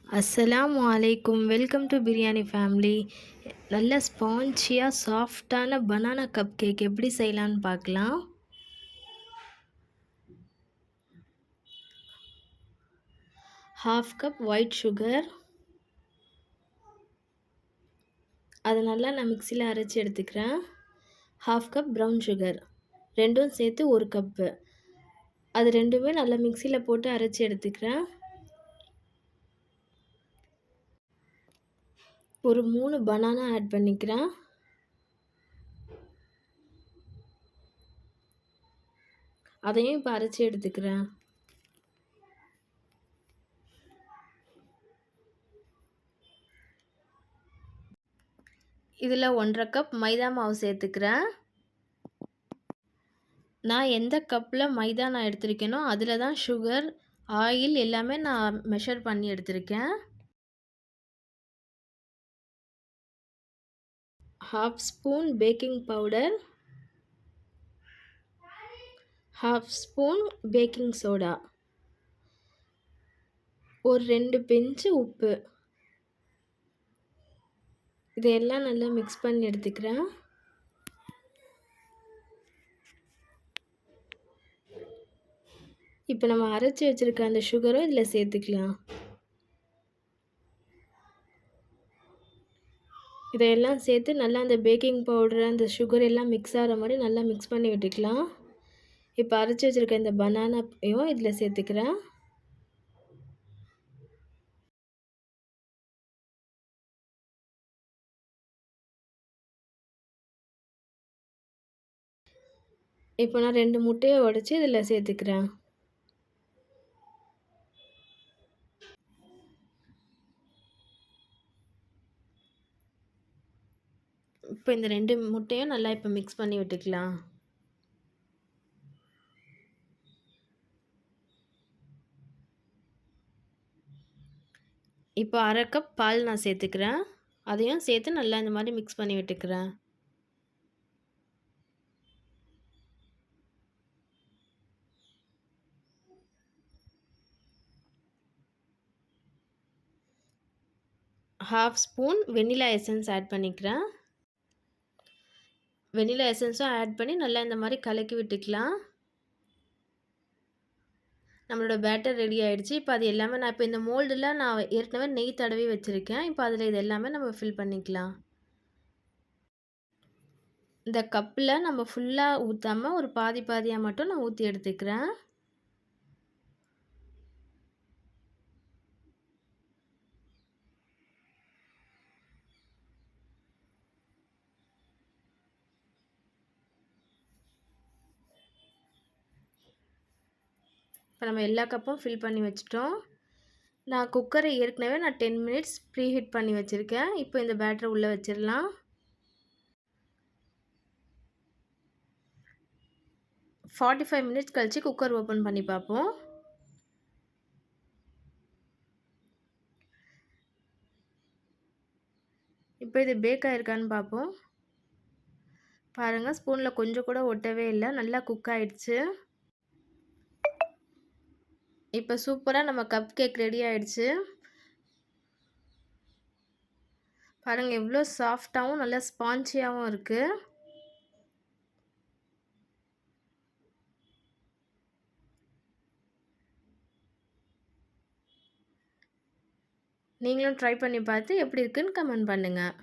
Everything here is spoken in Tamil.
அஸ்ஸலாமு அலைக்கும். Welcome to biryani family. நல்ல ஸ்பான்ச்சியாக சாஃப்டான பனானா கப் கேக் எப்படி செய்யலான்னு பார்க்கலாம். ஹாஃப் கப் ஒயிட் சுகர், அதை நல்லா நான் மிக்சியில் அரைச்சி எடுத்துக்கிறேன். ஹாஃப் கப் ப்ரௌன் சுகர், ரெண்டும் சேர்த்து ஒரு கப்பு. அது ரெண்டுமே நல்லா மிக்சியில் போட்டு அரைச்சி எடுத்துக்கிறேன். ஒரு 3 பனானா ஆட் பண்ணிக்கிறேன். அதையும் இப்போ அரைச்சி எடுத்துக்கிறேன். இதில் 1.5 கப் மைதா மாவு சேர்த்துக்கிறேன். நான் எந்த கப்பில் மைதா நான் எடுத்திருக்கேனோ அதில் தான் சுகர், ஆயில் எல்லாமே நான் மெஷர் பண்ணி எடுத்திருக்கேன். Half spoon baking powder, half spoon baking soda, ஒரு 2 பிஞ்சு உப்பு. இதையெல்லாம் நல்லா மிக்ஸ் பண்ணி எடுத்துக்கிறேன். இப்போ நம்ம அரைச்சி வச்சுருக்க அந்த சுகரும் இதில் சேர்த்துக்கலாம். இதையெல்லாம் சேர்த்து நல்லா அந்த பேக்கிங் பவுடர், அந்த சுகர் எல்லாம் மிக்ஸ் ஆகிற மாதிரி நல்லா மிக்ஸ் பண்ணி விட்டுக்கலாம். இப்போ அரைச்சி வச்சுருக்க இந்த பனானாவையும் இதில் சேர்த்துக்கிறேன். இப்போ நான் 2 முட்டையை உடைச்சி இதில் சேர்த்துக்கிறேன். இப்போ இந்த 2 முட்டையும் நல்லா இப்போ மிக்ஸ் பண்ணி விட்டுக்கலாம். இப்போ 1/2 கப் பால் நான் சேர்த்துக்கிறேன். அதையும் சேர்த்து நல்லா இந்த மாதிரி மிக்ஸ் பண்ணி விட்டுக்கிறேன். Half spoon vanilla essence add பண்ணிக்கிறேன். வெண்ணிலா எசன்ஸும் ஆட் பண்ணி நல்லா இந்த மாதிரி கலக்கி விட்டுக்கலாம். நம்மளோட பேட்டர் ரெடி ஆகிடுச்சு. இப்போ அது எல்லாமே நான் இப்போ இந்த மோல்டில் நான் ஏற்கனவே நெய் தடவி வச்சுருக்கேன். இப்போ அதில் இது எல்லாமே நம்ம ஃபில் பண்ணிக்கலாம். இந்த கப்பில் நம்ம ஃபுல்லாக ஊற்றாமல் ஒரு பாதி பாதியாக மட்டும் நான் ஊற்றி எடுத்துக்கிறேன். இப்போ நம்ம எல்லா கப்பும் ஃபில் பண்ணி வச்சுட்டோம். நான் குக்கரை ஏற்கனவே 10 மினிட்ஸ் ப்ரீ ஹீட் பண்ணி வச்சுருக்கேன். இப்போ இந்த பேட்டரை உள்ளே வச்சிடலாம். 45 மினிட்ஸ் கழித்து குக்கர் ஓப்பன் பண்ணி பார்ப்போம். இப்போ இது பேக் ஆகிருக்கான்னு பார்ப்போம். பாருங்கள், ஸ்பூனில் கொஞ்சம் கூட ஒட்டவே இல்லை, நல்லா குக் ஆகிடுச்சு. இப்போ சூப்பராக நம்ம கப் கேக் ரெடி ஆகிடுச்சு. பாருங்கள், எவ்வளோ சாஃப்டாகவும் நல்லா ஸ்பான்ச்சியாகவும் இருக்குது. நீங்களும் ட்ரை பண்ணி பார்த்து எப்படி இருக்குன்னு கமெண்ட் பண்ணுங்கள்.